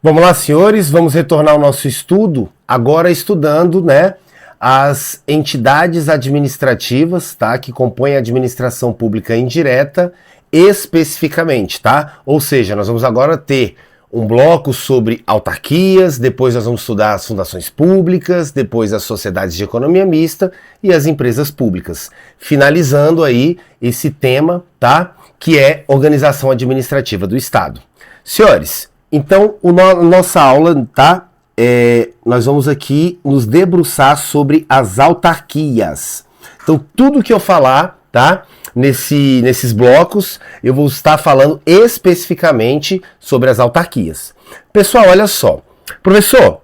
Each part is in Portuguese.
Vamos lá, senhores, vamos retornar ao nosso estudo, agora estudando, as entidades administrativas, tá, que compõem a administração pública indireta, especificamente, tá? Ou seja, nós vamos agora ter um bloco sobre autarquias, depois nós vamos estudar as fundações públicas, depois as sociedades de economia mista e as empresas públicas, finalizando aí esse tema, tá, que é organização administrativa do Estado. Senhores, então, nossa aula, tá? Nós vamos aqui nos debruçar sobre as autarquias. Então, tudo que eu falar, tá? Nesses blocos, eu vou estar falando especificamente sobre as autarquias. Pessoal, olha só. Professor,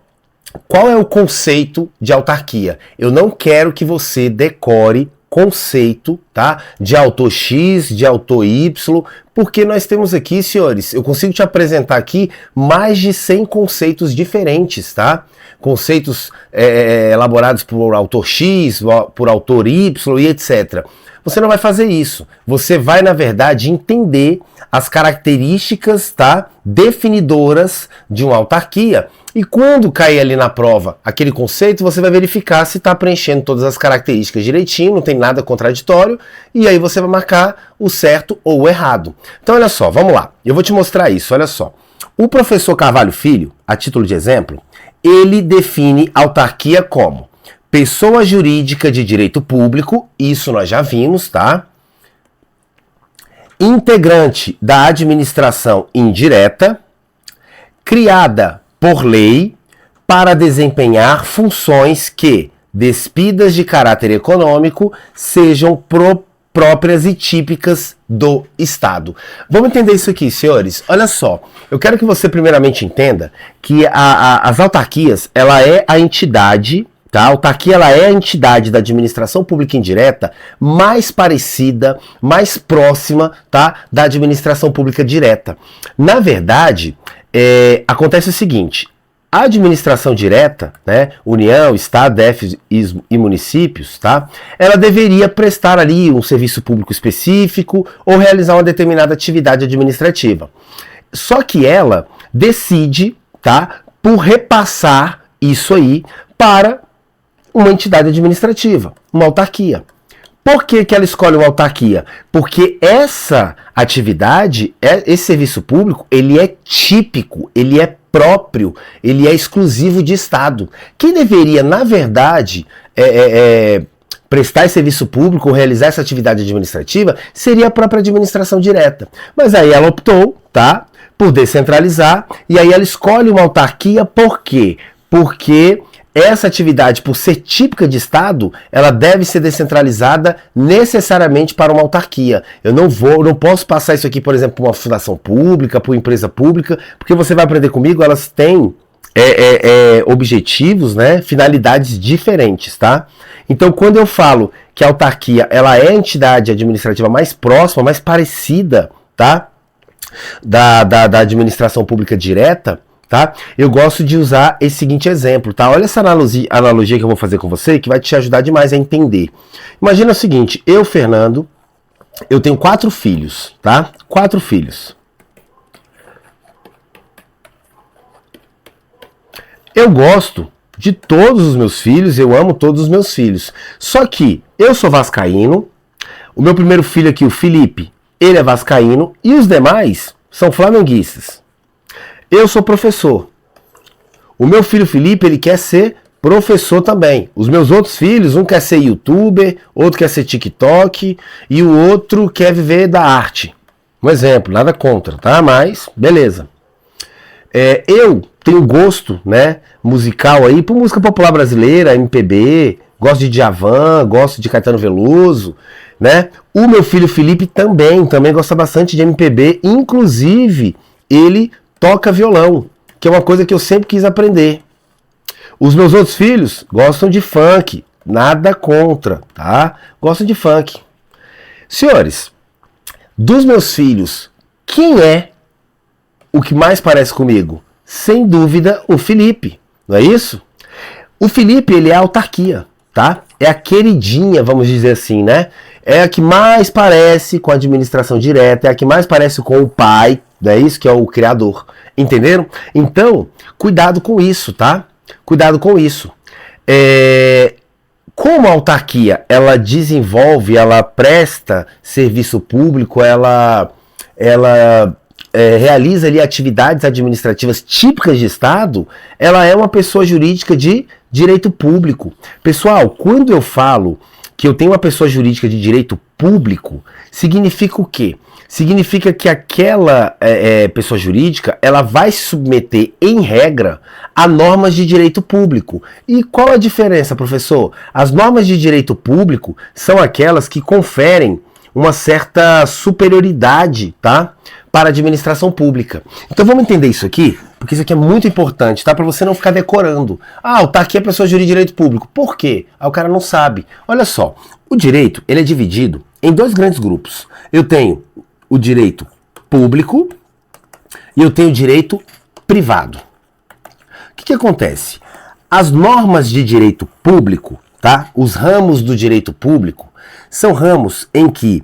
qual é o conceito de autarquia? Eu não quero que você decore conceito, tá? De autor X, de autor Y, porque nós temos aqui, senhores, eu consigo te apresentar aqui mais de 100 conceitos diferentes, tá? Conceitos elaborados por autor X, por autor Y e etc. Você não vai fazer isso. Você vai, na verdade, entender as características, tá, definidoras de uma autarquia. E quando cair ali na prova aquele conceito, você vai verificar se está preenchendo todas as características direitinho, não tem nada contraditório, e aí você vai marcar o certo ou o errado. Então, olha só, vamos lá. Eu vou te mostrar isso, olha só. O professor Carvalho Filho, a título de exemplo, ele define autarquia como pessoa jurídica de direito público, isso nós já vimos, tá? Integrante da administração indireta, criada por lei para desempenhar funções que, despidas de caráter econômico, sejam próprias e típicas do Estado. Vamos entender isso aqui, senhores? Olha só, eu quero que você primeiramente entenda que as autarquias, ela é a entidade, tá? A autarquia, ela é a entidade da administração pública indireta mais parecida, mais próxima, tá, da administração pública direta. Na verdade, acontece o seguinte: a administração direta, né, União, Estado, DF e municípios, tá, ela deveria prestar ali um serviço público específico ou realizar uma determinada atividade administrativa. Só que ela decide, tá, por repassar isso aí para uma entidade administrativa, uma autarquia. Por que ela escolhe uma autarquia? Porque essa atividade, esse serviço público, ele é típico, ele é próprio, ele é exclusivo de Estado. Quem deveria, na verdade, prestar esse serviço público ou realizar essa atividade administrativa seria a própria administração direta. Mas aí ela optou, tá, por descentralizar, e aí ela escolhe uma autarquia. Por quê? Porque essa atividade, por ser típica de Estado, ela deve ser descentralizada necessariamente para uma autarquia. Eu não posso passar isso aqui, por exemplo, para uma fundação pública, para uma empresa pública, porque você vai aprender comigo, elas têm objetivos, né, finalidades diferentes, tá? Então, quando eu falo que a autarquia, ela é a entidade administrativa mais próxima, mais parecida, tá, da administração pública direta, tá? Eu gosto de usar esse seguinte exemplo, tá? Olha essa analogia que eu vou fazer com você, que vai te ajudar demais a entender. Imagina o seguinte: eu, Fernando, eu tenho 4 filhos, tá? 4 filhos. Eu gosto de todos os meus filhos, eu amo todos os meus filhos. Só que eu sou vascaíno, o meu primeiro filho aqui, o Felipe, ele é vascaíno, e os demais são flamenguistas. Eu sou professor. O meu filho Felipe, ele quer ser professor também. Os meus outros filhos, um quer ser youtuber, outro quer ser TikTok e o outro quer viver da arte. Um exemplo, nada contra, tá? Mas, beleza. Eu tenho gosto, né, musical aí por música popular brasileira, MPB, gosto de Djavan, gosto de Caetano Veloso, né? O meu filho Felipe também gosta bastante de MPB, inclusive ele toca violão, que é uma coisa que eu sempre quis aprender. Os meus outros filhos gostam de funk, nada contra, tá? Gostam de funk. Senhores, dos meus filhos, quem é o que mais parece comigo? Sem dúvida, o Felipe, não é isso? O Felipe, ele é a autarquia, tá? É a queridinha, vamos dizer assim, né? É a que mais parece com a administração direta, é a que mais parece com o pai, Não é isso que é o criador. Entenderam? Então, cuidado com isso, tá? Cuidado com isso. Como a autarquia, ela desenvolve, ela presta serviço público, ela realiza ali atividades administrativas típicas de Estado, ela é uma pessoa jurídica de direito público. Pessoal, quando eu falo que eu tenho uma pessoa jurídica de direito público, significa o quê? Significa que aquela pessoa jurídica, ela vai se submeter, em regra, a normas de direito público. E qual a diferença, professor? As normas de direito público são aquelas que conferem uma certa superioridade, tá? Para a administração pública. Então vamos entender isso aqui, porque isso aqui é muito importante, tá? Para você não ficar decorando. Ah, tá aqui a pessoa jurídica de direito público. Por quê? Aí o cara não sabe. Olha só, o direito, ele é dividido em dois grandes grupos. Eu tenho o direito público e eu tenho o direito privado. O que acontece? As normas de direito público, tá? Os ramos do direito público são ramos em que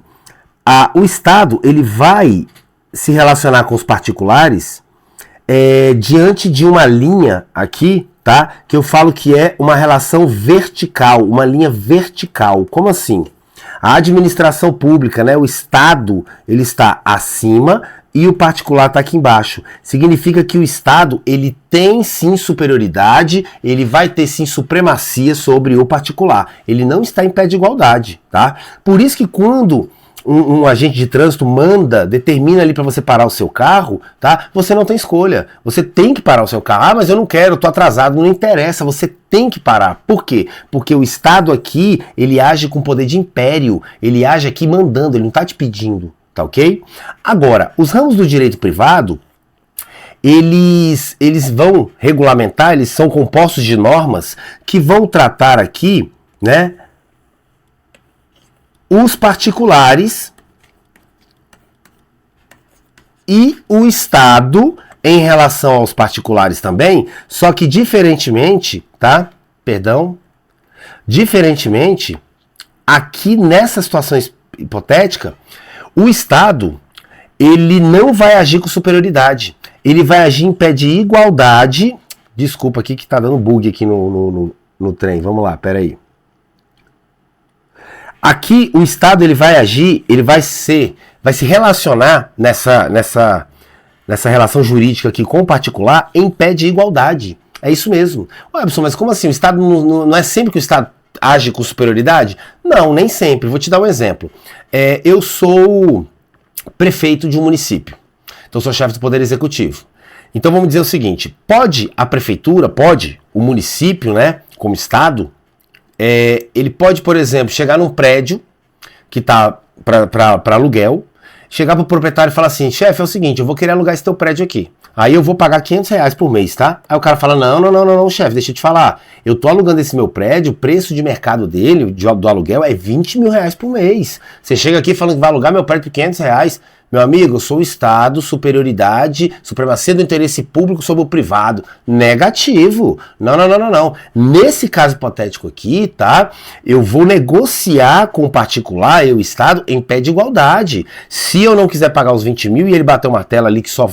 o Estado ele vai se relacionar com os particulares diante de uma linha aqui, tá? Que eu falo que é uma relação vertical, uma linha vertical. Como assim? A administração pública, né, o Estado, ele está acima e o particular está aqui embaixo. Significa que o Estado, ele tem sim superioridade, ele vai ter sim supremacia sobre o particular. Ele não está em pé de igualdade, tá? Por isso que quando um agente de trânsito determina ali para você parar o seu carro, tá? Você não tem escolha. Você tem que parar o seu carro. Ah, mas eu não quero, eu tô atrasado. Não interessa, você tem que parar. Por quê? Porque o Estado aqui, ele age com poder de império. Ele age aqui mandando, ele não tá te pedindo, tá ok? Agora, os ramos do direito privado, eles vão regulamentar, eles são compostos de normas que vão tratar aqui, né? Os particulares e o Estado em relação aos particulares também, só que diferentemente, tá? Diferentemente, aqui nessa situação hipotética, o Estado, ele não vai agir com superioridade, ele vai agir em pé de igualdade. Desculpa aqui que tá dando bug aqui no trem, vamos lá, peraí. Aqui o Estado ele vai agir, ele vai se relacionar nessa relação jurídica aqui com o particular em pé de igualdade. É isso mesmo. Ué, pessoal, mas como assim? O Estado não é sempre que o Estado age com superioridade? Não, nem sempre. Vou te dar um exemplo. Eu sou prefeito de um município. Então sou chefe do Poder Executivo. Então vamos dizer o seguinte, pode a prefeitura, pode o município, né, como Estado, ele pode, por exemplo, chegar num prédio que está para aluguel, chegar para o proprietário e falar assim, chefe, é o seguinte, eu vou querer alugar esse teu prédio aqui. Aí eu vou pagar R$500 por mês, tá? Aí o cara fala, não, chefe, deixa eu te falar. Eu tô alugando esse meu prédio, o preço de mercado dele, do aluguel, é R$20 mil por mês. Você chega aqui falando que vai alugar meu prédio por R$500. Meu amigo, eu sou o Estado, superioridade, supremacia do interesse público sobre o privado. Negativo. Não. Nesse caso hipotético aqui, tá? Eu vou negociar com o particular, o Estado, em pé de igualdade. Se eu não quiser pagar os 20 mil e ele bater uma tela ali que só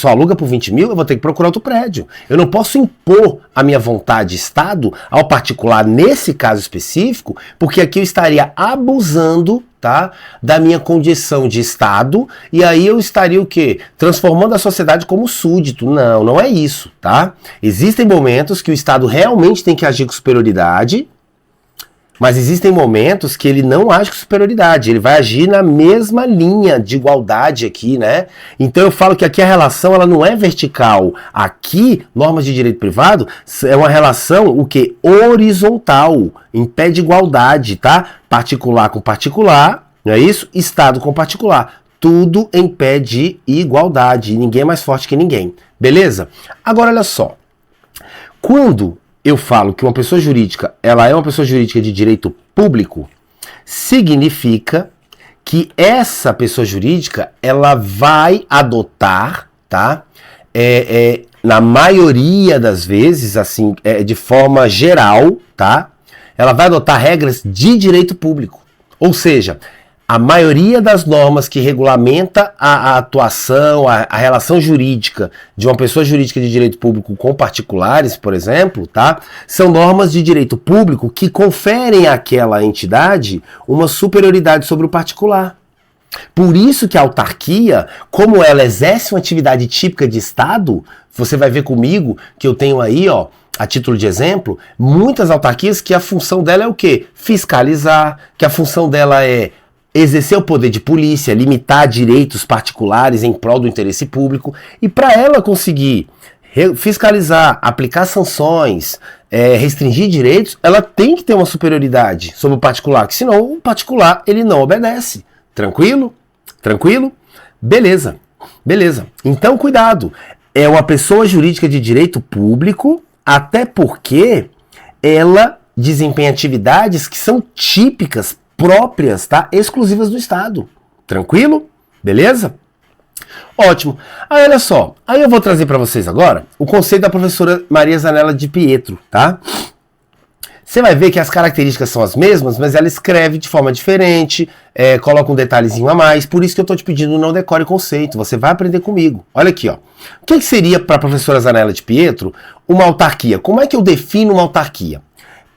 aluga por 20 mil, eu vou ter que procurar outro prédio. Eu não posso impor a minha vontade, Estado, ao particular nesse caso específico, porque aqui eu estaria abusando, tá, da minha condição de Estado, e aí eu estaria o quê? Transformando a sociedade como súdito. Não é isso, tá? Existem momentos que o Estado realmente tem que agir com superioridade, mas existem momentos que ele não age com superioridade, ele vai agir na mesma linha de igualdade aqui, né? Então eu falo que aqui a relação ela não é vertical. Aqui, normas de direito privado, é uma relação, o quê? Horizontal, em pé de igualdade, tá? Particular com particular, não é isso? Estado com particular. Tudo em pé de igualdade, ninguém é mais forte que ninguém. Beleza? Agora olha só. Quando eu falo que uma pessoa jurídica, ela é uma pessoa jurídica de direito público, significa que essa pessoa jurídica, ela vai adotar, tá? Na maioria das vezes, assim, de forma geral, tá? Ela vai adotar regras de direito público. Ou seja, A maioria das normas que regulamenta a atuação, a relação jurídica de uma pessoa jurídica de direito público com particulares, por exemplo, tá? São normas de direito público que conferem àquela entidade uma superioridade sobre o particular. Por isso que a autarquia, como ela exerce uma atividade típica de Estado, você vai ver comigo que eu tenho aí, ó, a título de exemplo, muitas autarquias que a função dela é o quê? Fiscalizar, que a função dela é exercer o poder de polícia, limitar direitos particulares em prol do interesse público, e para ela conseguir fiscalizar, aplicar sanções, restringir direitos, ela tem que ter uma superioridade sobre o particular, que senão o particular ele não obedece. Tranquilo? Tranquilo? Beleza. Beleza. Então, cuidado. É uma pessoa jurídica de direito público, até porque ela desempenha atividades que são típicas, próprias, tá? Exclusivas do Estado. Tranquilo? Beleza? Ótimo. Aí, olha só. Aí eu vou trazer para vocês agora o conceito da professora Maria Zanella de Pietro, tá? Você vai ver que as características são as mesmas, mas ela escreve de forma diferente, coloca um detalhezinho a mais, por isso que eu estou te pedindo não decore o conceito, você vai aprender comigo. Olha aqui, ó. O que seria para a professora Zanella de Pietro uma autarquia? Como é que eu defino uma autarquia?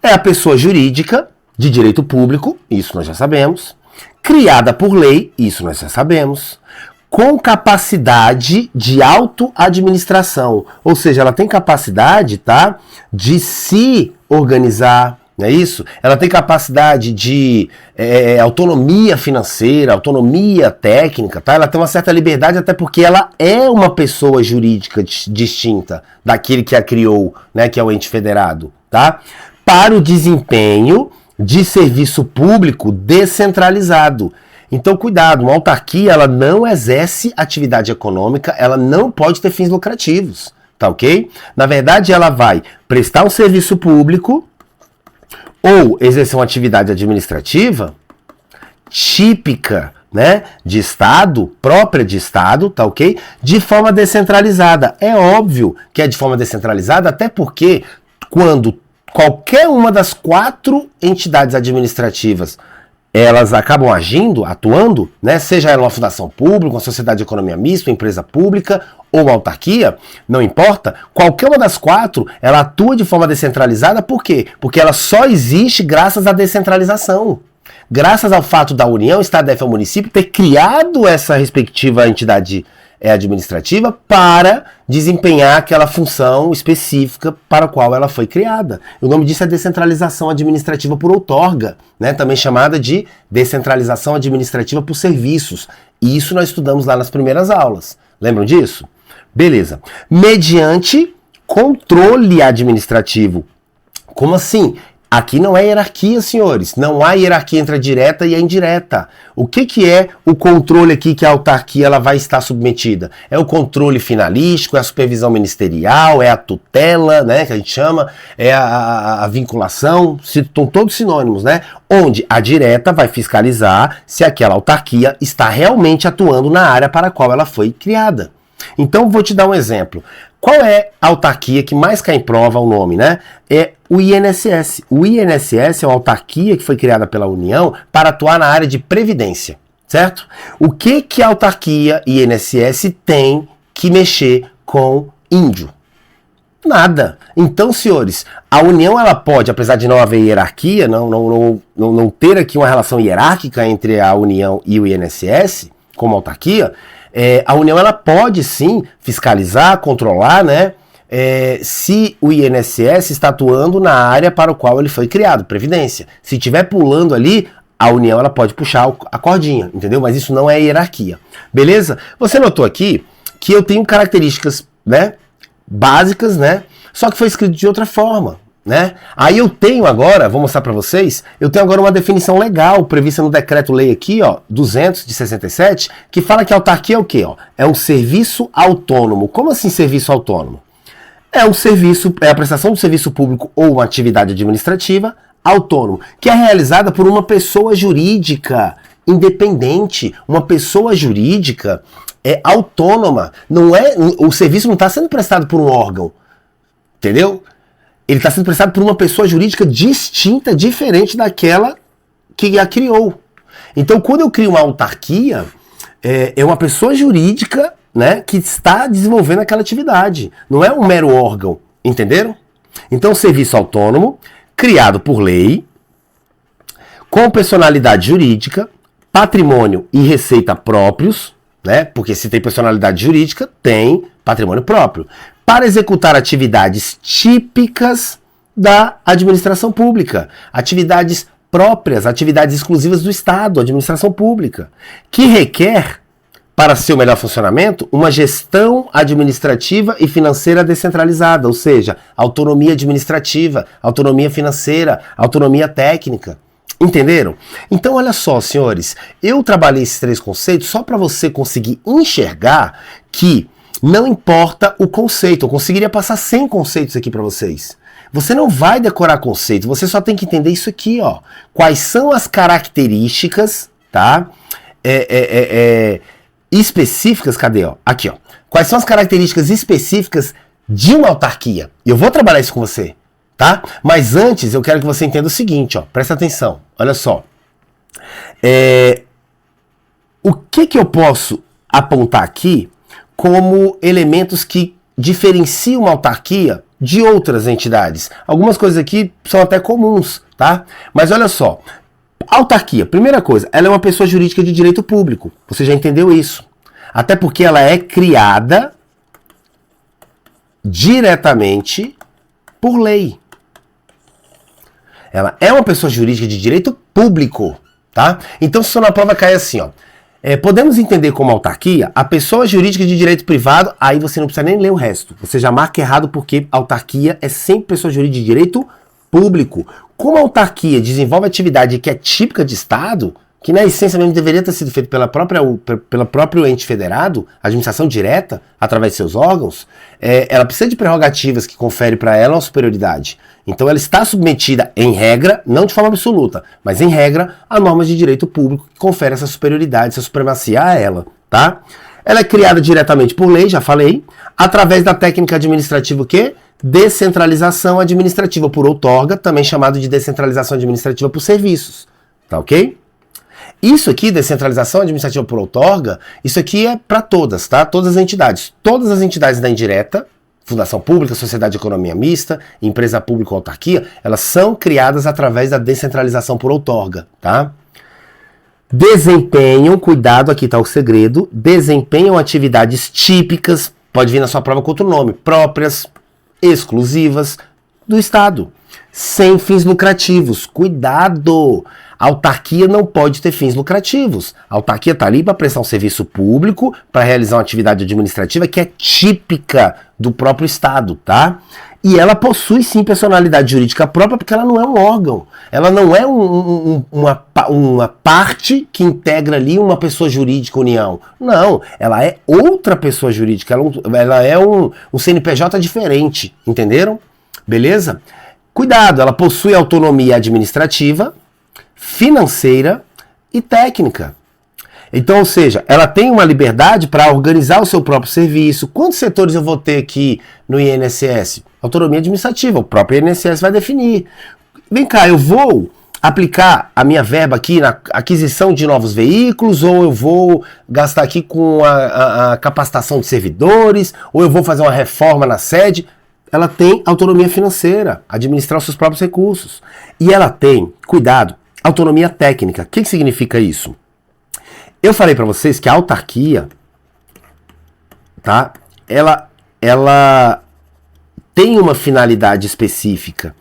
É a pessoa jurídica de direito público, isso nós já sabemos, criada por lei, isso nós já sabemos, com capacidade de autoadministração, ou seja, ela tem capacidade, tá, de se organizar, não é isso? Ela tem capacidade de autonomia financeira, autonomia técnica, tá? Ela tem uma certa liberdade até porque ela é uma pessoa jurídica distinta daquele que a criou, né, que é o ente federado, tá? Para o desempenho de serviço público descentralizado. Então, cuidado, uma autarquia ela não exerce atividade econômica, ela não pode ter fins lucrativos, tá ok? Na verdade, ela vai prestar um serviço público ou exercer uma atividade administrativa típica, né, de Estado, própria de Estado, tá ok? De forma descentralizada. É óbvio que é de forma descentralizada, até porque quando qualquer uma das 4 entidades administrativas elas acabam agindo, atuando, né, seja ela uma fundação pública, uma sociedade de economia mista, uma empresa pública ou uma autarquia, não importa, qualquer uma das 4, ela atua de forma descentralizada, por quê? Porque ela só existe graças à descentralização. Graças ao fato da União, Estado, DF e município ter criado essa respectiva entidade administrativa para desempenhar aquela função específica para a qual ela foi criada. O nome disso é descentralização administrativa por outorga, né? Também chamada de descentralização administrativa por serviços. E isso nós estudamos lá nas primeiras aulas. Lembram disso? Beleza. Mediante controle administrativo. Como assim? Aqui não é hierarquia, senhores. Não há hierarquia entre a direta e a indireta. O que é o controle aqui que a autarquia ela vai estar submetida? É o controle finalístico, é a supervisão ministerial, é a tutela, né, que a gente chama, é a vinculação, estão todos sinônimos, né? Onde a direta vai fiscalizar se aquela autarquia está realmente atuando na área para a qual ela foi criada. Então, vou te dar um exemplo. Qual é a autarquia que mais cai em prova o nome, né? É o INSS. O INSS é uma autarquia que foi criada pela União para atuar na área de previdência, certo? O que a autarquia INSS tem que mexer com índio? Nada. Então, senhores, a União ela pode, apesar de não haver hierarquia, não ter aqui uma relação hierárquica entre a União e o INSS, como autarquia, a União ela pode sim fiscalizar, controlar, né, se o INSS está atuando na área para o qual ele foi criado, previdência. Se estiver pulando ali, a União ela pode puxar a cordinha, entendeu? Mas isso não é hierarquia. Beleza? Você notou aqui que eu tenho características, né, básicas, né, só que foi escrito de outra forma. Né? Aí eu tenho agora, vou mostrar para vocês, eu tenho agora uma definição legal prevista no decreto-lei aqui, ó, 200 de 67, que fala que a autarquia é o quê? Ó? É um serviço autônomo. Como assim serviço autônomo? É um serviço, é a prestação de serviço público ou uma atividade administrativa autônomo, que é realizada por uma pessoa jurídica independente, uma pessoa jurídica autônoma. Não é, o serviço não está sendo prestado por um órgão, entendeu? Ele está sendo prestado por uma pessoa jurídica distinta, diferente daquela que a criou. Então, quando eu crio uma autarquia, é uma pessoa jurídica, né, que está desenvolvendo aquela atividade. Não é um mero órgão, entenderam? Então, serviço autônomo, criado por lei, com personalidade jurídica, patrimônio e receita próprios, né? Porque se tem personalidade jurídica, tem patrimônio próprio, para executar atividades típicas da administração pública, atividades próprias, atividades exclusivas do Estado, administração pública, que requer, para seu melhor funcionamento, uma gestão administrativa e financeira descentralizada, ou seja, autonomia administrativa, autonomia financeira, autonomia técnica. Entenderam? Então, olha só, senhores, eu trabalhei esses 3 conceitos só para você conseguir enxergar que não importa o conceito. Eu conseguiria passar 100 conceitos aqui para vocês. Você não vai decorar conceito, você só tem que entender isso aqui, ó. Quais são as características, tá? Específicas, cadê, ó? Aqui, ó. Quais são as características específicas de uma autarquia? Eu vou trabalhar isso com você, tá? Mas antes, eu quero que você entenda o seguinte, ó. Presta atenção, olha só. O que eu posso apontar aqui como elementos que diferenciam uma autarquia de outras entidades? Algumas coisas aqui são até comuns, tá? Mas olha só. Autarquia, primeira coisa, ela é uma pessoa jurídica de direito público. Você já entendeu isso? Até porque ela é criada diretamente por lei. Ela é uma pessoa jurídica de direito público, tá? Então, se na prova cair assim, ó. Podemos entender como autarquia a pessoa jurídica de direito privado, aí você não precisa nem ler o resto. Você já marca errado porque autarquia é sempre pessoa jurídica de direito público. Como a autarquia desenvolve atividade que é típica de Estado, que na essência mesmo deveria ter sido feito pelo próprio ente federado, administração direta, através de seus órgãos, ela precisa de prerrogativas que conferem para ela uma superioridade. Então ela está submetida, em regra, não de forma absoluta, mas em regra, a normas de direito público que conferem essa superioridade, essa supremacia a ela, tá? Ela é criada diretamente por lei, já falei, através da técnica administrativa o quê? Descentralização administrativa por outorga, também chamado de descentralização administrativa por serviços, tá ok? Isso aqui, descentralização administrativa por outorga, isso aqui é para todas, tá? Todas as entidades. Todas as entidades da indireta, fundação pública, sociedade de economia mista, empresa pública ou autarquia, elas são criadas através da descentralização por outorga, tá? Desempenham, cuidado, aqui está o segredo, desempenham atividades típicas, pode vir na sua prova com outro nome, próprias, exclusivas do Estado, sem fins lucrativos. Cuidado! A autarquia não pode ter fins lucrativos. A autarquia está ali para prestar um serviço público, para realizar uma atividade administrativa que é típica do próprio Estado, tá? E ela possui sim personalidade jurídica própria porque ela não é um órgão. Ela não é uma parte que integra ali uma pessoa jurídica união. Não, ela é outra pessoa jurídica. Ela é um CNPJ diferente, entenderam? Beleza? Cuidado, ela possui autonomia administrativa, financeira e técnica. Então, ou seja, ela tem uma liberdade para organizar o seu próprio serviço. Quantos setores eu vou ter aqui no INSS? Autonomia administrativa, o próprio INSS vai definir. Vem cá, eu vou aplicar a minha verba aqui na aquisição de novos veículos, ou eu vou gastar aqui com a capacitação de servidores, ou eu vou fazer uma reforma na sede. Ela tem autonomia financeira, administrar os seus próprios recursos. E ela tem, cuidado, autonomia técnica. O que significa isso? Eu falei para vocês que a autarquia, tá? Ela tem uma finalidade específica.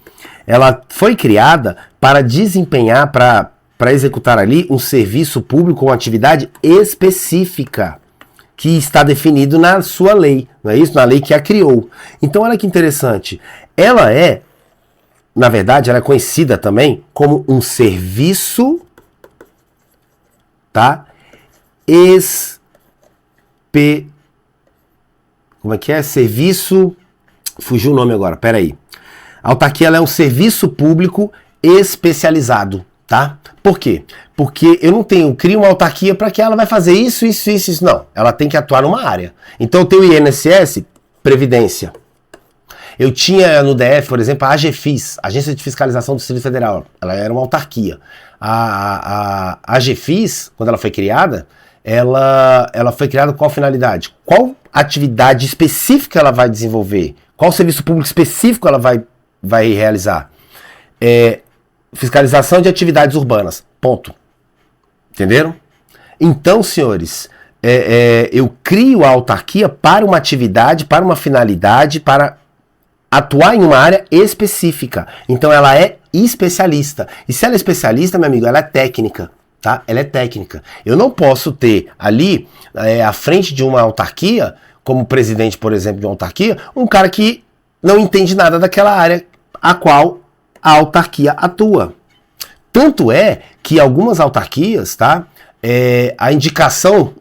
Ela foi criada para desempenhar, para executar ali um serviço público, uma atividade específica que está definido na sua lei, não é isso? Na lei que a criou. Então, olha que interessante. Ela é, na verdade, ela é conhecida também como um serviço, tá? Como é que é? Serviço... Fugiu o nome agora, peraí. A autarquia ela é um serviço público especializado, tá? Por quê? Porque eu não crio uma autarquia para que ela vai fazer isso. Não. Ela tem que atuar numa área. Então eu tenho o INSS, Previdência. Eu tinha no DF, por exemplo, a AGFIS, Agência de Fiscalização do Distrito Federal. Ela era uma autarquia. A AGFIS, quando ela foi criada, ela foi criada com qual finalidade? Qual atividade específica ela vai desenvolver? Qual serviço público específico ela vai realizar? Fiscalização de atividades urbanas. Ponto. Entenderam? Então, senhores, eu crio a autarquia para uma atividade, para uma finalidade, para atuar em uma área específica. Então ela é especialista. E se ela é especialista, meu amigo, ela é técnica. Tá? Ela é técnica. Eu não posso ter ali, à frente de uma autarquia, como presidente, por exemplo, de uma autarquia, um cara que não entende nada daquela área a qual a autarquia atua. Tanto é que algumas autarquias, tá? A indicação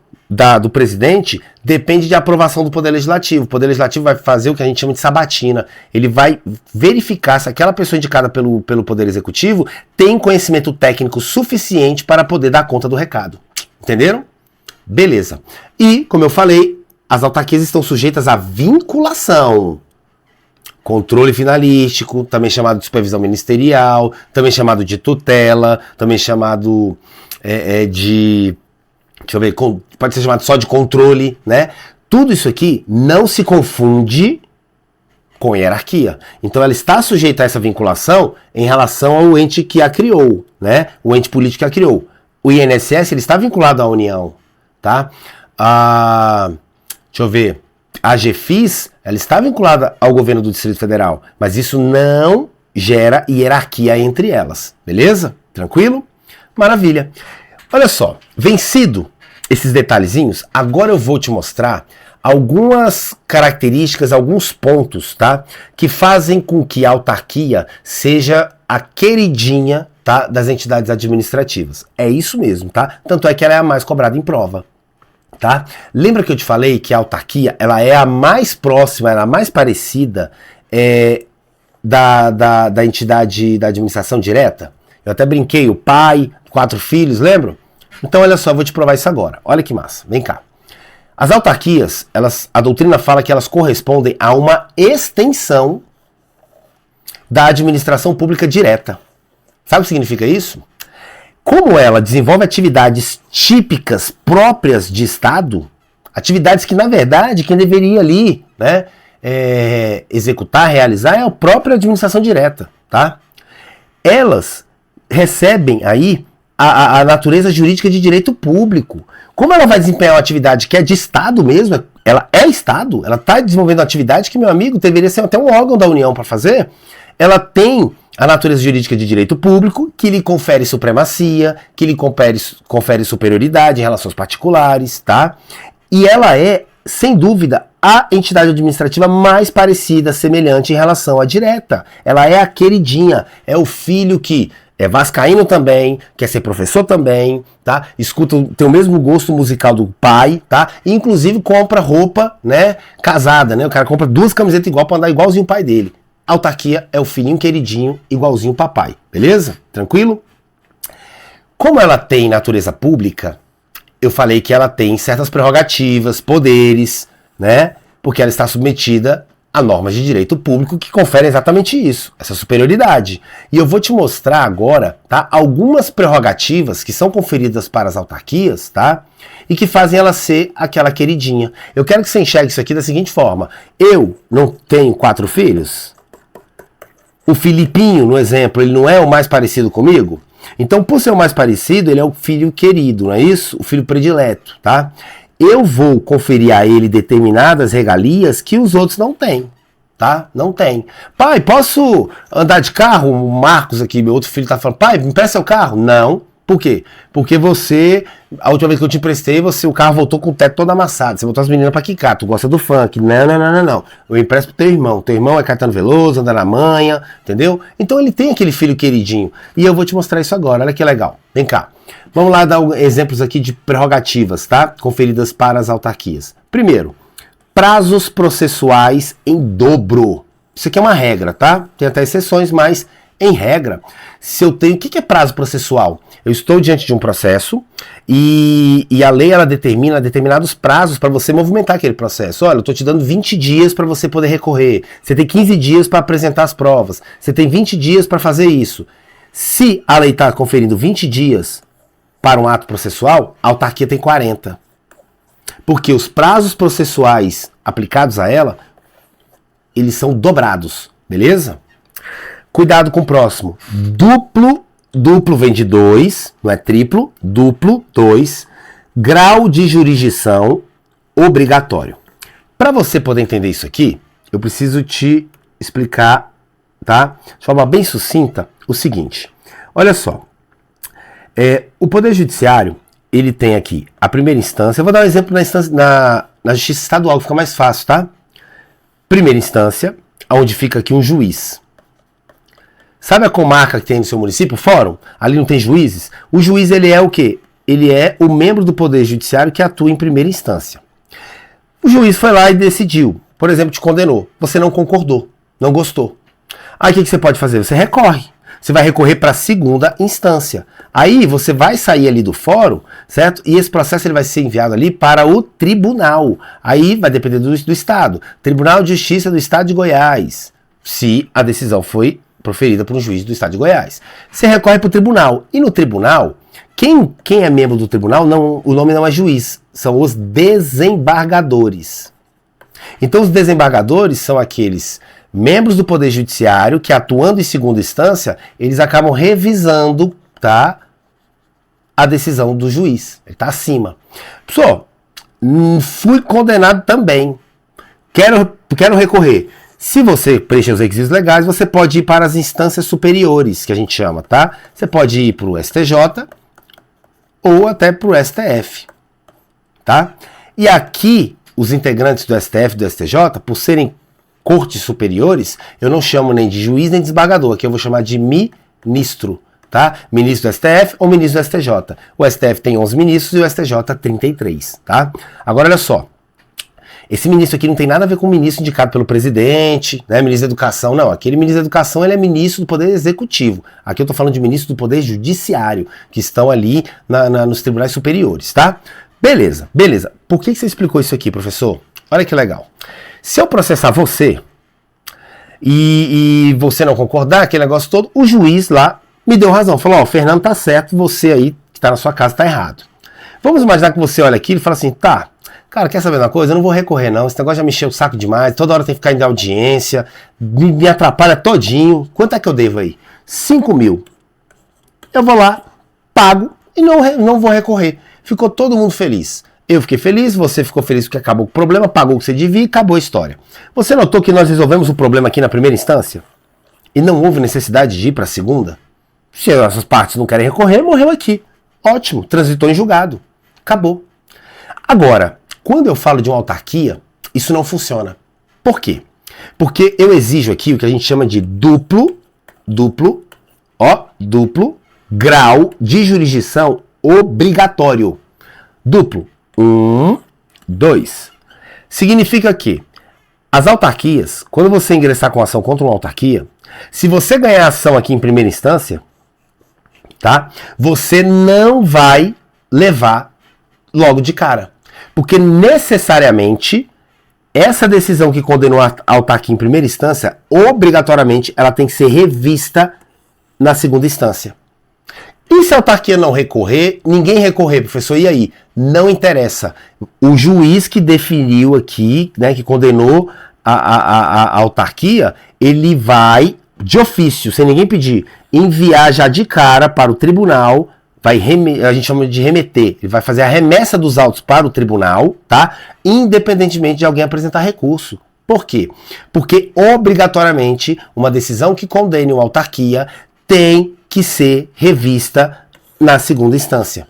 do presidente depende de aprovação do Poder Legislativo. O Poder Legislativo vai fazer o que a gente chama de sabatina. Ele vai verificar se aquela pessoa indicada pelo Poder Executivo tem conhecimento técnico suficiente para poder dar conta do recado. Entenderam? Beleza. E, como eu falei, as autarquias estão sujeitas à vinculação. Controle finalístico, também chamado de supervisão ministerial, também chamado de tutela, também chamado de... Deixa eu ver, pode ser chamado só de controle, né? Tudo isso aqui não se confunde com hierarquia. Então ela está sujeita a essa vinculação em relação ao ente que a criou, né? O ente político que a criou. O INSS, ele está vinculado à União, tá? Deixa eu ver. A AGFIS, ela está vinculada ao governo do Distrito Federal, mas isso não gera hierarquia entre elas, beleza? Tranquilo? Maravilha. Olha só, vencido esses detalhezinhos, agora eu vou te mostrar algumas características, alguns pontos, tá? Que fazem com que a autarquia seja a queridinha, tá? Das entidades administrativas. É isso mesmo, tá? Tanto é que ela é a mais cobrada em prova. Tá? Lembra que eu te falei que a autarquia ela é a mais próxima, ela é a mais parecida da entidade da administração direta? Eu até brinquei, o pai, 4 filhos, lembram? Então olha só, eu vou te provar isso agora. Olha que massa, vem cá. As autarquias, a doutrina fala que elas correspondem a uma extensão da administração pública direta. Sabe o que significa isso? Como ela desenvolve atividades típicas próprias de Estado, atividades que, na verdade, quem deveria ali, né, executar, realizar é a própria administração direta, tá? Elas recebem aí a natureza jurídica de direito público. Como ela vai desempenhar uma atividade que é de Estado mesmo, ela é Estado, ela está desenvolvendo uma atividade que, meu amigo, deveria ser até um órgão da União para fazer, ela tem a natureza jurídica de direito público, que lhe confere supremacia, que lhe confere superioridade em relação aos particulares, tá? E ela é, sem dúvida, a entidade administrativa mais parecida, semelhante em relação à direta. Ela é a queridinha, é o filho que é vascaíno também, quer ser professor também, tá? Tem o mesmo gosto musical do pai, tá? E, inclusive compra roupa, né, casada, né? O cara compra 2 camisetas igual para andar igualzinho o pai dele. A autarquia é o filhinho queridinho, igualzinho o papai, beleza? Tranquilo? Como ela tem natureza pública, eu falei que ela tem certas prerrogativas, poderes, né? Porque ela está submetida a normas de direito público que conferem exatamente isso, essa superioridade. E eu vou te mostrar agora, tá? Algumas prerrogativas que são conferidas para as autarquias, tá? E que fazem ela ser aquela queridinha. Eu quero que você enxergue isso aqui da seguinte forma. Eu não tenho 4 filhos? O Filipinho, no exemplo, ele não é o mais parecido comigo? Então, por ser o mais parecido, ele é o filho querido, não é isso? O filho predileto, tá? Eu vou conferir a ele determinadas regalias que os outros não têm, tá? Não tem. Pai, posso andar de carro? O Marcos aqui, meu outro filho, tá falando, pai, me empresta seu carro? Não. Por quê? Porque a última vez que eu te emprestei, o carro voltou com o teto todo amassado. Você botou as meninas pra quicar, tu gosta do funk. Não. Eu empresto pro teu irmão. Teu irmão é Caetano Veloso, anda na manha, entendeu? Então ele tem aquele filho queridinho. E eu vou te mostrar isso agora, olha que legal. Vem cá. Vamos lá dar exemplos aqui de prerrogativas, tá? Conferidas para as autarquias. Primeiro, prazos processuais em dobro. Isso aqui é uma regra, tá? Tem até exceções, mas Em regra, se eu tenho... O que é prazo processual? Eu estou diante de um processo e a lei ela determina determinados prazos para você movimentar aquele processo. Olha, eu estou te dando 20 dias para você poder recorrer. Você tem 15 dias para apresentar as provas. Você tem 20 dias para fazer isso. Se a lei está conferindo 20 dias para um ato processual, a autarquia tem 40. Porque os prazos processuais aplicados a ela, eles são dobrados, beleza? Cuidado com o próximo. Duplo vem de 2, não é triplo, duplo, 2. Grau de jurisdição obrigatório. Para você poder entender isso aqui, eu preciso te explicar, tá? De forma bem sucinta, o seguinte. Olha só. O Poder Judiciário, ele tem aqui a primeira instância. Eu vou dar um exemplo na Justiça Estadual, que fica mais fácil, tá? Primeira instância, onde fica aqui um juiz. Sabe a comarca que tem no seu município? O fórum? Ali não tem juízes? O juiz, ele é o quê? Ele é o membro do Poder Judiciário que atua em primeira instância. O juiz foi lá e decidiu. Por exemplo, te condenou. Você não concordou. Não gostou. Aí o que você pode fazer? Você recorre. Você vai recorrer para a segunda instância. Aí você vai sair ali do fórum, certo? E esse processo ele vai ser enviado ali para o tribunal. Aí vai depender do Estado. Tribunal de Justiça do Estado de Goiás. Se a decisão foi proferida por um juiz do Estado de Goiás. Você recorre para o tribunal. E no tribunal, quem é membro do tribunal, o nome não é juiz, são os desembargadores. Então os desembargadores são aqueles membros do Poder Judiciário que, atuando em segunda instância, eles acabam revisando, tá, a decisão do juiz. Ele está acima. Pessoal, fui condenado também. Quero recorrer. Se você preencher os requisitos legais, você pode ir para as instâncias superiores, que a gente chama, tá? Você pode ir para o STJ ou até para o STF, tá? E aqui, os integrantes do STF e do STJ, por serem cortes superiores, eu não chamo nem de juiz nem de desembargador, aqui eu vou chamar de ministro, tá? Ministro do STF ou ministro do STJ. O STF tem 11 ministros e o STJ 33, tá? Agora, olha só. Esse ministro aqui não tem nada a ver com o ministro indicado pelo presidente, né? Ministro da Educação, não. Aquele ministro da Educação, ele é ministro do Poder Executivo. Aqui eu tô falando de ministro do Poder Judiciário, que estão ali nos tribunais superiores, tá? Beleza. Por que você explicou isso aqui, professor? Olha que legal. Se eu processar você e você não concordar, aquele negócio todo, o juiz lá me deu razão. Falou, ó, o Fernando tá certo, você aí que tá na sua casa tá errado. Vamos imaginar que você olha aqui e fala assim, tá, cara, quer saber uma coisa? Eu não vou recorrer não, esse negócio já me encheu o saco demais, toda hora tem que ficar indo em audiência, me atrapalha todinho. Quanto é que eu devo aí? 5 mil. Eu vou lá, pago e não vou recorrer. Ficou todo mundo feliz. Eu fiquei feliz, você ficou feliz porque acabou com o problema, pagou o que você devia e acabou a história. Você notou que nós resolvemos o problema aqui na primeira instância? E não houve necessidade de ir para a segunda? Se essas partes não querem recorrer, morreu aqui. Ótimo, transitou em julgado. Acabou. Agora, quando eu falo de uma autarquia, isso não funciona. Por quê? Porque eu exijo aqui o que a gente chama de duplo grau de jurisdição obrigatório. Duplo. 1, 2. Significa que as autarquias, quando você ingressar com ação contra uma autarquia, se você ganhar ação aqui em primeira instância, tá? Você não vai levar logo de cara. Porque necessariamente essa decisão que condenou a autarquia em primeira instância, obrigatoriamente, ela tem que ser revista na segunda instância. E se a autarquia não recorrer, ninguém recorrer, professor, e aí? Não interessa. O juiz que definiu aqui, né, que condenou a autarquia, ele vai, de ofício, sem ninguém pedir, enviar já de cara para o tribunal, a gente chama de remeter, ele vai fazer a remessa dos autos para o tribunal, tá? Independentemente de alguém apresentar recurso. Por quê? Porque, obrigatoriamente, uma decisão que condene uma autarquia tem que ser revista na segunda instância.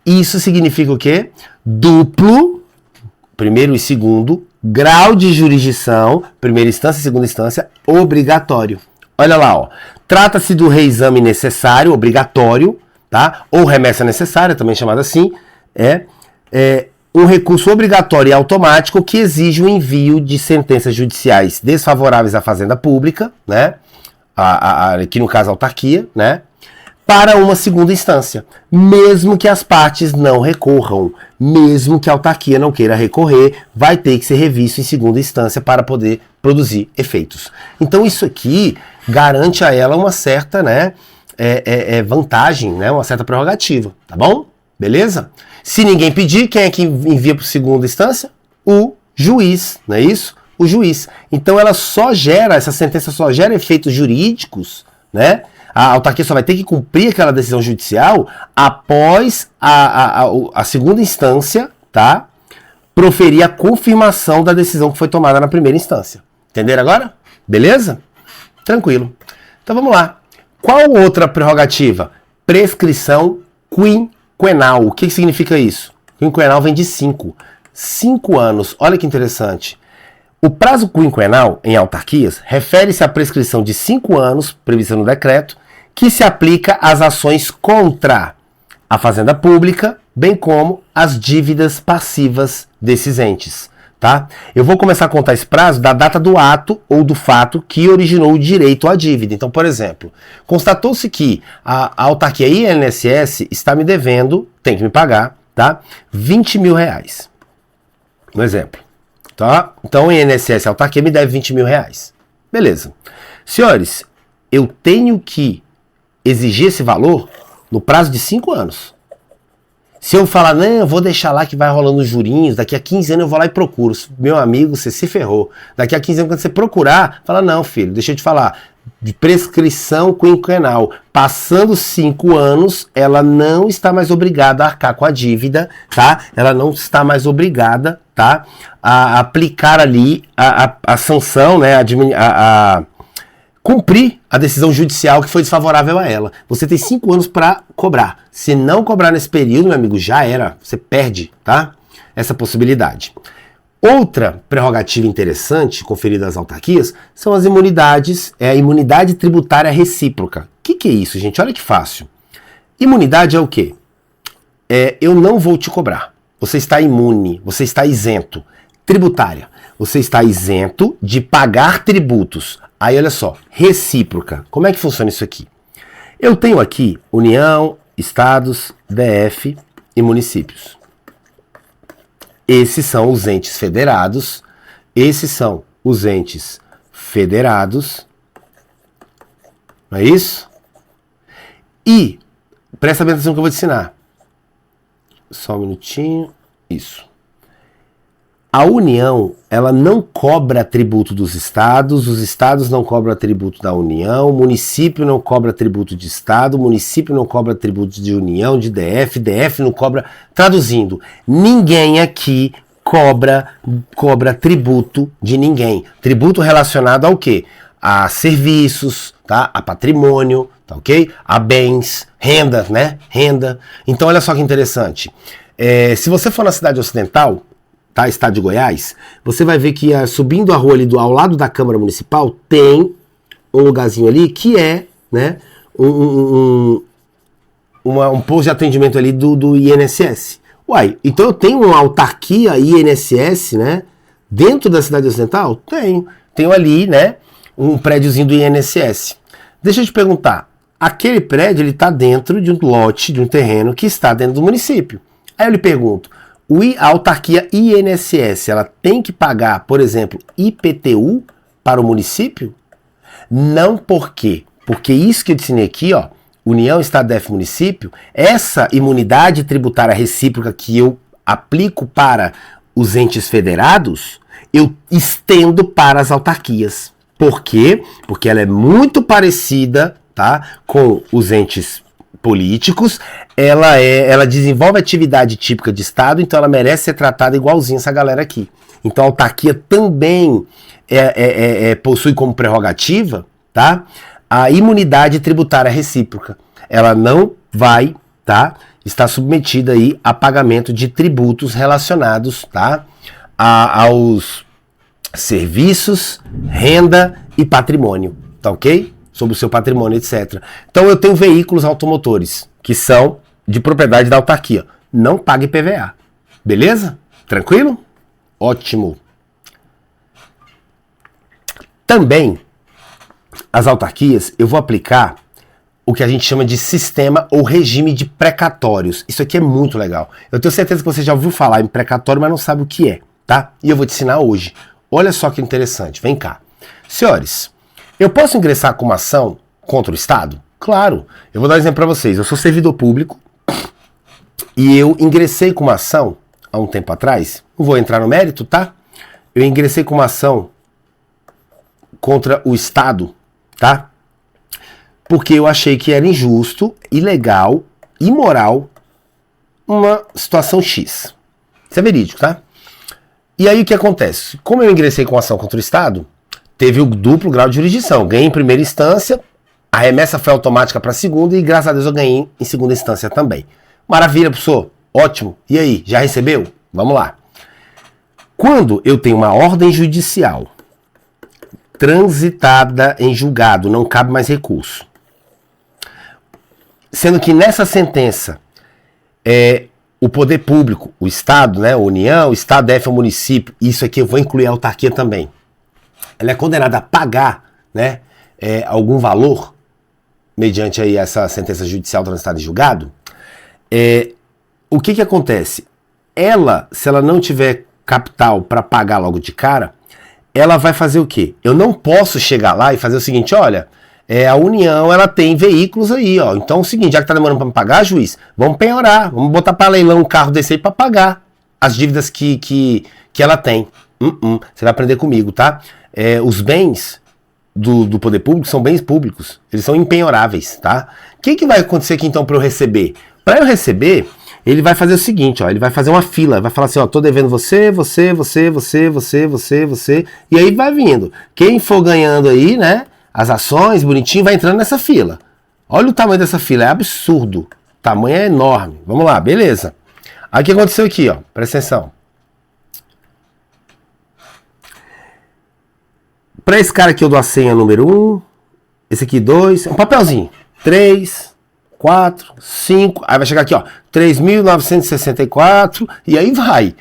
Isso significa o quê? Duplo, primeiro e segundo, grau de jurisdição, primeira instância e segunda instância, obrigatório. Olha lá, ó. Trata-se do reexame necessário, obrigatório, tá? Ou remessa necessária, também chamada assim, um recurso obrigatório e automático que exige o envio de sentenças judiciais desfavoráveis à fazenda pública, né? aqui no caso a autarquia, né? Para uma segunda instância, mesmo que as partes não recorram, mesmo que a autarquia não queira recorrer, vai ter que ser revisto em segunda instância para poder produzir efeitos. Então isso aqui garante a ela uma certa, né, vantagem, né, uma certa prerrogativa, tá bom? Beleza? Se ninguém pedir, quem é que envia para segunda instância? O juiz, não é isso? O juiz. Então essa sentença só gera efeitos jurídicos, né? A autarquia só vai ter que cumprir aquela decisão judicial após a segunda instância, tá? Proferir a confirmação da decisão que foi tomada na primeira instância. Entenderam agora? Beleza? Tranquilo. Então vamos lá. Qual outra prerrogativa? Prescrição quinquenal. O que significa isso? Quinquenal vem de 5. 5 anos. Olha que interessante. O prazo quinquenal em autarquias refere-se à prescrição de 5 anos, prevista no decreto, que se aplica às ações contra a fazenda pública, bem como as dívidas passivas desses entes. Tá? Eu vou começar a contar esse prazo da data do ato ou do fato que originou o direito à dívida. Então, por exemplo, constatou-se que a autarquia INSS está me devendo, tem que me pagar, tá? 20 mil reais. Um exemplo. Tá? Então, o INSS, a autarquia, me deve 20 mil reais. Beleza. Senhores, eu tenho que exigir esse valor no prazo de 5 anos. Se eu falar, não, eu vou deixar lá que vai rolando os jurinhos, daqui a 15 anos eu vou lá e procuro. Meu amigo, você se ferrou. Daqui a 15 anos, quando você procurar, fala, não, filho, deixa eu te falar. De prescrição quinquenal. Passando 5 anos, ela não está mais obrigada a arcar com a dívida, tá? Ela não está mais obrigada, tá? A aplicar ali a sanção, né? Cumprir a decisão judicial que foi desfavorável a ela. Você tem 5 anos para cobrar. Se não cobrar nesse período, meu amigo, já era. Você perde, tá? Essa possibilidade. Outra prerrogativa interessante conferida às autarquias são as imunidades, a imunidade tributária recíproca. O que é isso, gente? Olha que fácil. Imunidade é o quê? Eu não vou te cobrar. Você está imune, você está isento. Tributária. Você está isento de pagar tributos. Aí, olha só, recíproca. Como é que funciona isso aqui? Eu tenho aqui União, Estados, DF e municípios. Esses são os entes federados. Esses são os entes federados. Não é isso? E, presta bem atenção que eu vou te ensinar. Só um minutinho. Isso. A União, ela não cobra tributo dos estados, os estados não cobram tributo da União, o município não cobra tributo de estado, o município não cobra tributo de União, de DF, DF não cobra... Traduzindo, ninguém aqui cobra tributo de ninguém. Tributo relacionado ao quê? A serviços, tá? A patrimônio, tá ok? A bens, renda, né? Renda. Então, olha só que interessante. Se você for na cidade ocidental, tá, estado de Goiás, você vai ver que subindo a rua ali ao lado da Câmara Municipal tem um lugarzinho ali que é, né, um posto de atendimento ali do INSS. Uai, então eu tenho uma autarquia INSS, né, dentro da cidade ocidental? Tenho ali, né, um prédiozinho do INSS. Deixa eu te perguntar, aquele prédio ele está dentro de um lote, de um terreno que está dentro do município. Aí eu lhe pergunto, a autarquia INSS, ela tem que pagar, por exemplo, IPTU para o município? Não, por quê? Porque isso que eu ensinei aqui, ó, União, Estado, DF, Município, essa imunidade tributária recíproca que eu aplico para os entes federados, eu estendo para as autarquias. Por quê? Porque ela é muito parecida, tá, com os entes políticos, ela desenvolve atividade típica de Estado, então ela merece ser tratada igualzinho essa galera aqui. Então a autarquia também possui como prerrogativa, tá, a imunidade tributária recíproca. Ela não vai, tá, estar submetida aí a pagamento de tributos relacionados, tá, aos serviços, renda e patrimônio, tá ok? Sobre o seu patrimônio, etc. Então eu tenho veículos automotores que são de propriedade da autarquia. Não pague PVA. Beleza? Tranquilo? Ótimo. Também as autarquias, eu vou aplicar o que a gente chama de sistema ou regime de precatórios. Isso aqui é muito legal. Eu tenho certeza que você já ouviu falar em precatório, mas não sabe o que é, tá? E eu vou te ensinar hoje. Olha só que interessante, vem cá. Senhores, eu posso ingressar com uma ação contra o Estado? Claro. Eu vou dar um exemplo para vocês. Eu sou servidor público e eu ingressei com uma ação há um tempo atrás. Não vou entrar no mérito, tá? Eu ingressei com uma ação contra o Estado, tá? Porque eu achei que era injusto, ilegal, imoral, uma situação X. Isso é verídico, tá? E aí o que acontece? Como eu ingressei com ação contra o Estado, teve o duplo grau de jurisdição. Ganhei em primeira instância, a remessa foi automática para a segunda e graças a Deus eu ganhei em segunda instância também. Maravilha, professor. Ótimo. E aí, já recebeu? Vamos lá. Quando eu tenho uma ordem judicial transitada em julgado, não cabe mais recurso. Sendo que nessa sentença, o poder público, o Estado, né, a União, o Estado deve ao município, isso aqui eu vou incluir a autarquia também, ela é condenada a pagar, né, algum valor, mediante aí essa sentença judicial transitada em julgado. O que acontece? Ela, se ela não tiver capital para pagar logo de cara, ela vai fazer o quê? Eu não posso chegar lá e fazer o seguinte, olha, a União, ela tem veículos aí, ó. Então é o seguinte, já que tá demorando para me pagar, juiz, vamos penhorar, vamos botar para leilão um carro desse aí para pagar as dívidas que ela tem. Você vai aprender comigo, tá? Os bens do poder público são bens públicos, eles são impenhoráveis, tá? O que vai acontecer aqui então para eu receber? Para eu receber, ele vai fazer o seguinte, ó, ele vai fazer uma fila, vai falar assim, ó, tô devendo você, e aí vai vindo. Quem for ganhando aí, né, as ações, bonitinho, vai entrando nessa fila. Olha o tamanho dessa fila, é absurdo. O tamanho é enorme. Vamos lá, beleza. Aí o que aconteceu aqui, ó, presta atenção. Para esse cara aqui eu dou a senha número 1, esse aqui 2, um papelzinho, 3, 4, 5, aí vai chegar aqui, ó, 3.964, e aí vai.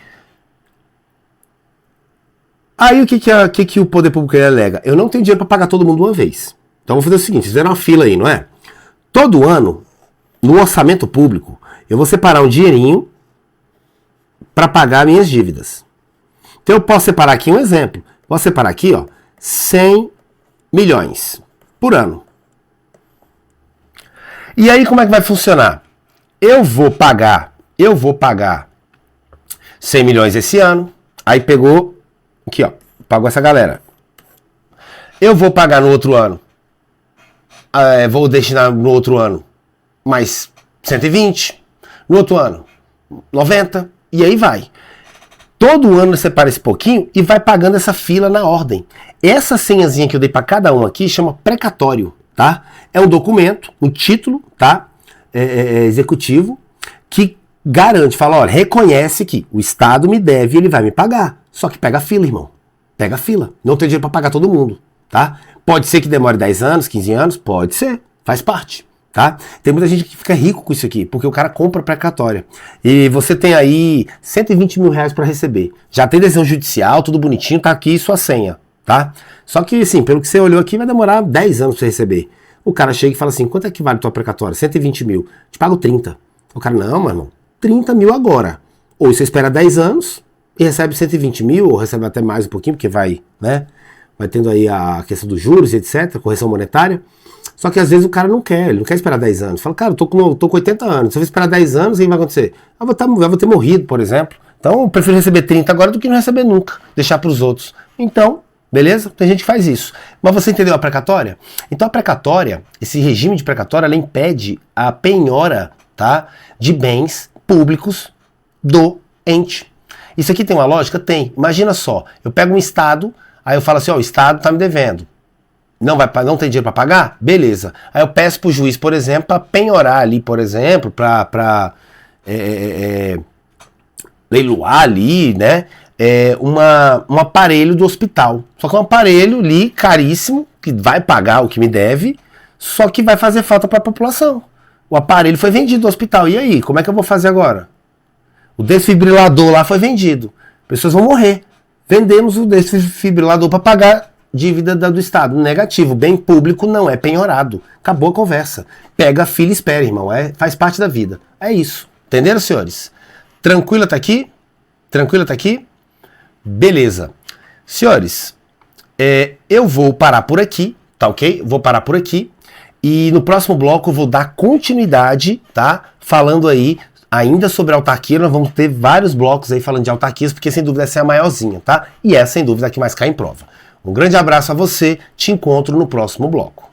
Aí o que o poder público alega? Eu não tenho dinheiro para pagar todo mundo de uma vez. Então eu vou fazer o seguinte, vocês fizeram uma fila aí, não é? Todo ano, no orçamento público, eu vou separar um dinheirinho para pagar minhas dívidas. Então eu posso separar aqui um exemplo. Posso separar aqui, ó, 100 milhões por ano. E aí como é que vai funcionar? Eu vou pagar 100 milhões esse ano, aí pegou, aqui ó, pagou essa galera. Eu vou pagar no outro ano, vou destinar no outro ano mais 120, no outro ano 90, e aí vai. Todo ano você separa esse pouquinho e vai pagando essa fila na ordem. Essa senhazinha que eu dei para cada um aqui chama precatório, tá? É um documento, um título, tá? Executivo, que garante, fala, olha, reconhece que o Estado me deve e ele vai me pagar. Só que pega a fila, irmão. Pega a fila. Não tem dinheiro para pagar todo mundo, tá? Pode ser que demore 10 anos, 15 anos, pode ser. Faz parte, tá? Tem muita gente que fica rico com isso aqui, porque o cara compra precatória. E você tem aí 120 mil reais para receber. Já tem decisão judicial, tudo bonitinho, tá aqui sua senha, tá? Só que, assim, pelo que você olhou aqui, vai demorar 10 anos para você receber. O cara chega e fala assim, quanto é que vale tua precatória? 120 mil. Te pago 30. O cara, não, meu irmão, 30 mil agora. Ou você espera 10 anos e recebe 120 mil, ou recebe até mais um pouquinho, porque vai, né? Vai tendo aí a questão dos juros, etc., correção monetária. Só que às vezes o cara não quer, ele não quer esperar 10 anos. Fala, cara, eu tô com 80 anos. Se eu esperar 10 anos, aí vai acontecer? Eu vou ter morrido, por exemplo. Então eu prefiro receber 30 agora do que não receber nunca. Deixar para os outros. Então, beleza? Tem gente que faz isso. Mas você entendeu a precatória? Então a precatória, esse regime de precatória, ela impede a penhora, tá, de bens públicos do ente. Isso aqui tem uma lógica? Tem. Imagina só, eu pego um Estado, aí eu falo assim, ó, o Estado tá me devendo. Não tem dinheiro para pagar? Beleza. Aí eu peço pro juiz, por exemplo, para penhorar ali, por exemplo, para leiloar ali, né, um aparelho do hospital. Só que é um aparelho ali caríssimo, que vai pagar o que me deve, só que vai fazer falta para a população. O aparelho foi vendido do hospital. E aí, como é que eu vou fazer agora? O desfibrilador lá foi vendido. Pessoas vão morrer. Vendemos o desfibrilador para pagar dívida do Estado. Negativo. Bem público não é penhorado. Acabou a conversa. Pega a fila e espera, irmão. Faz parte da vida. É isso. Entenderam, senhores? Tranquilo até aqui? Tranquilo até aqui? Beleza. Senhores, eu vou parar por aqui, tá ok? Vou parar por aqui. E no próximo bloco eu vou dar continuidade, tá? Falando aí ainda sobre autarquia. Nós vamos ter vários blocos aí falando de autarquias, porque sem dúvida essa é a maiorzinha, tá? E é sem dúvida a que mais cai em prova. Um grande abraço a você, te encontro no próximo bloco.